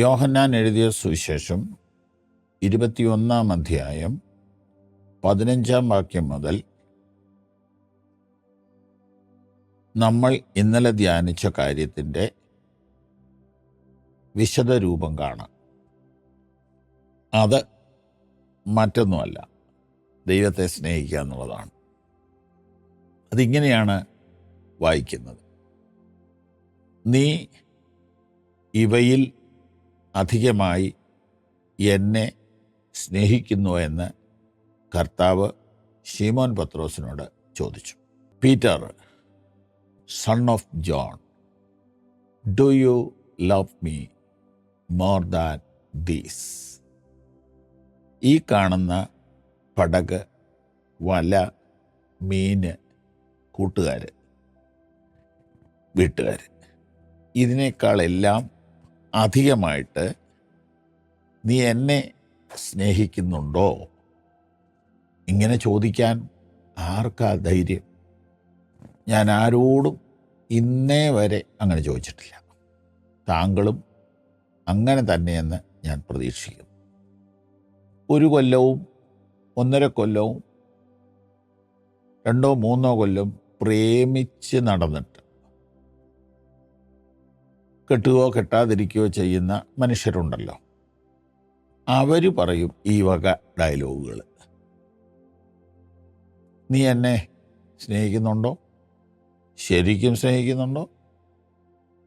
യോഹന്നാൻ എഴുതിയ സുവിശേഷം 21 അധ്യായം 15 വാക്യം മുതൽ നമ്മൾ ഇന്നലെ ധ്യാനിച്ച കാര്യത്തിൻ്റെ വിശദരൂപം കാണാം. അത് മറ്റൊന്നുമല്ല, ദൈവത്തെ സ്നേഹിക്കുക എന്നുള്ളതാണ്. അതിങ്ങനെയാണ് വായിക്കുന്നത്: നീ ഇവയിൽ അധികമായി എന്നെ സ്നേഹിക്കുന്നു എന്ന് കർത്താവ് ശീമോൻ പത്രോസിനോട് ചോദിച്ചു. Peter, son of John, do you love me more than these? ഈ കാണുന്ന പടക്, വല, മീന്, കൂട്ടുകാർ, വീട്ടുകാർ, ഇതിനേക്കാളെല്ലാം അധികമായിട്ട് നീ എന്നെ സ്നേഹിക്കുന്നുണ്ടോ? ഇങ്ങനെ ചോദിക്കാൻ ആർക്കാ ധൈര്യം? ഞാൻ ആരോടും ഇന്നേ വരെ അങ്ങനെ ചോദിച്ചിട്ടില്ല. താങ്കളും അങ്ങനെ തന്നെയെന്ന് ഞാൻ പ്രതീക്ഷിക്കുന്നു. 1 കൊല്ലവും 1.5 കൊല്ലവും 2-3 കൊല്ലം പ്രേമിച്ച് നടന്നിട്ട് കെട്ടുകയോ കെട്ടാതിരിക്കുകയോ ചെയ്യുന്ന മനുഷ്യരുണ്ടല്ലോ, അവർ പറയും ഈ വക ഡയലോഗുകൾ. നീ എന്നെ സ്നേഹിക്കുന്നുണ്ടോ? ശരിക്കും സ്നേഹിക്കുന്നുണ്ടോ?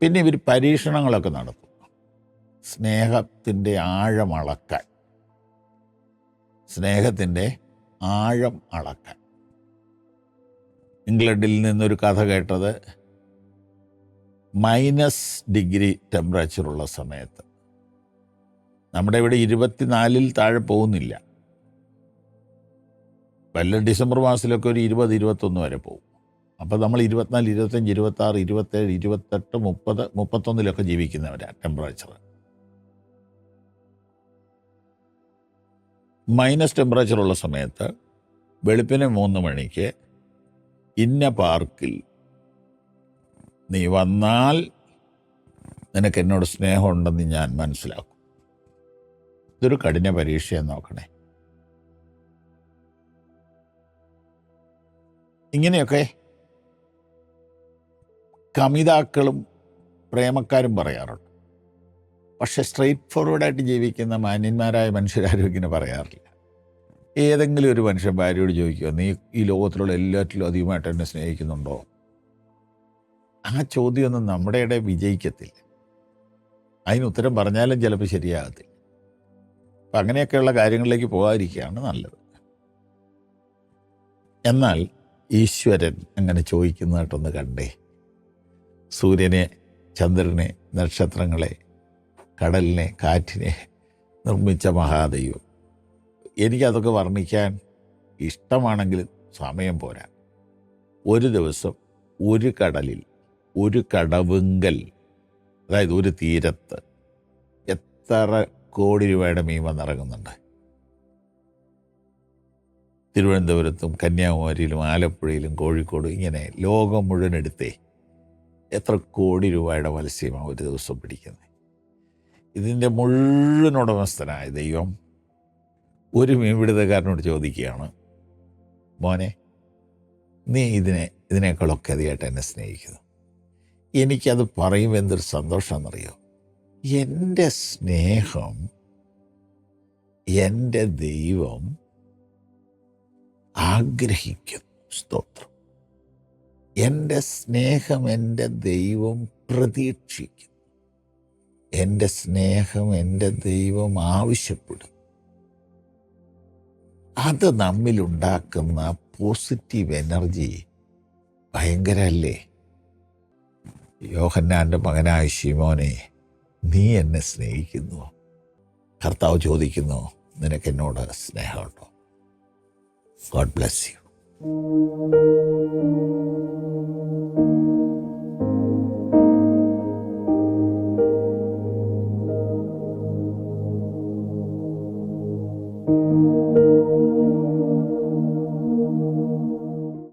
പിന്നെ ഇവർ പരീക്ഷണങ്ങളൊക്കെ നടത്തും, സ്നേഹത്തിൻ്റെ ആഴം അളക്കാൻ. സ്നേഹത്തിൻ്റെ ആഴം അളക്കാൻ. ഇംഗ്ലണ്ടിൽ നിന്നൊരു കഥ കേട്ടത്, -ഡിഗ്രി ടെമ്പറേച്ചറുള്ള സമയത്ത്, നമ്മുടെ ഇവിടെ 24-ൽ താഴെ പോകുന്നില്ല, വല്ല ഡിസംബർ മാസത്തിലൊക്കെ ഒരു 20-21 വരെ പോകും. അപ്പോൾ നമ്മൾ 24, 25, 26, 27, 28, 30, 31 ജീവിക്കുന്നവരാണ്. ടെമ്പറേച്ചർ ടെമ്പറേച്ചറുള്ള സമയത്ത് വെളുപ്പിന് 3 മണിക്ക് ഇന്ന പാർക്കിൽ നീ വന്നാൽ നിനക്ക് എന്നോട് സ്നേഹമുണ്ടെന്ന് ഞാൻ മനസ്സിലാക്കും. ഇതൊരു കഠിന പരീക്ഷയെന്ന് നോക്കണേ. ഇങ്ങനെയൊക്കെ കമിതാക്കളും പ്രേമക്കാരും പറയാറുണ്ട്. പക്ഷെ സ്ട്രെയിറ്റ് ഫോർവേഡായിട്ട് ജീവിക്കുന്ന മാന്യന്മാരായ മനുഷ്യരാരും ഇങ്ങനെ പറയാറില്ല. ഏതെങ്കിലും ഒരു മനുഷ്യൻ ഭാര്യയോട് ചോദിക്കുക, നീ ഈ ലോകത്തിലുള്ള എല്ലാറ്റിലും അധികമായിട്ട് എന്നെ സ്നേഹിക്കുന്നുണ്ടോ? ആ ചോദ്യമൊന്നും നമ്മുടെ ഇടയിൽ വിജയിക്കത്തില്ല. അതിന് ഉത്തരം പറഞ്ഞാലും ചിലപ്പോൾ ശരിയാകത്തില്ല. അപ്പം അങ്ങനെയൊക്കെയുള്ള കാര്യങ്ങളിലേക്ക് പോകാതിരിക്കുകയാണ് നല്ലത്. എന്നാൽ ഈശ്വരൻ അങ്ങനെ ചോദിക്കുന്നതായിട്ടൊന്ന് കണ്ടേ. സൂര്യനെ, ചന്ദ്രനെ, നക്ഷത്രങ്ങളെ, കടലിനെ, കാറ്റിനെ നിർമ്മിച്ച മഹാദൈവം. എനിക്കതൊക്കെ വർണ്ണിക്കാൻ ഇഷ്ടമാണെങ്കിലും സമയം പോരാ. ഒരു ദിവസം ഒരു കടലിൽ, ഒരു കടവുങ്കൽ, അതായത് ഒരു തീരത്ത് എത്ര കോടി രൂപയുടെ മീൻ വന്നിറങ്ങുന്നുണ്ട്. തിരുവനന്തപുരത്തും കന്യാകുമാരിയിലും ആലപ്പുഴയിലും കോഴിക്കോടും ഇങ്ങനെ ലോകം മുഴുവൻ എടുത്തേ എത്ര കോടി രൂപയുടെ മത്സ്യമാണ് ഒരു ദിവസം പിടിക്കുന്നത്. ഇതിൻ്റെ മുഴുവൻ ഉടമസ്ഥനായ ദൈവം ഒരു മീൻപിടുത്തക്കാരനോട് ചോദിക്കുകയാണ്, മോനെ, നീ ഇതിനേക്കാളൊക്കെ അധികമായിട്ട് എന്നെ സ്നേഹിക്കുന്നു. എനിക്കത് പറയുമ്പോൾ എന്തൊരു സന്തോഷമെന്നറിയോ? എൻ്റെ സ്നേഹം എൻ്റെ ദൈവം ആഗ്രഹിക്കുന്നു. സ്തോത്രം. എൻ്റെ സ്നേഹം എൻ്റെ ദൈവം പ്രതീക്ഷിക്കുന്നു. എൻ്റെ സ്നേഹം എൻ്റെ ദൈവം ആവശ്യപ്പെടും. അത് നമ്മിലുണ്ടാക്കുന്ന പോസിറ്റീവ് എനർജി ഭയങ്കരമല്ലേ? യോഹന്നാൻ്റെ മകനായ ശീമോനെ, നീ എന്നെ സ്നേഹിക്കുന്നുവോ? കർത്താവ് ചോദിക്കുന്നു, നിനക്ക് എന്നോട് സ്നേഹമുണ്ടോ? God bless you.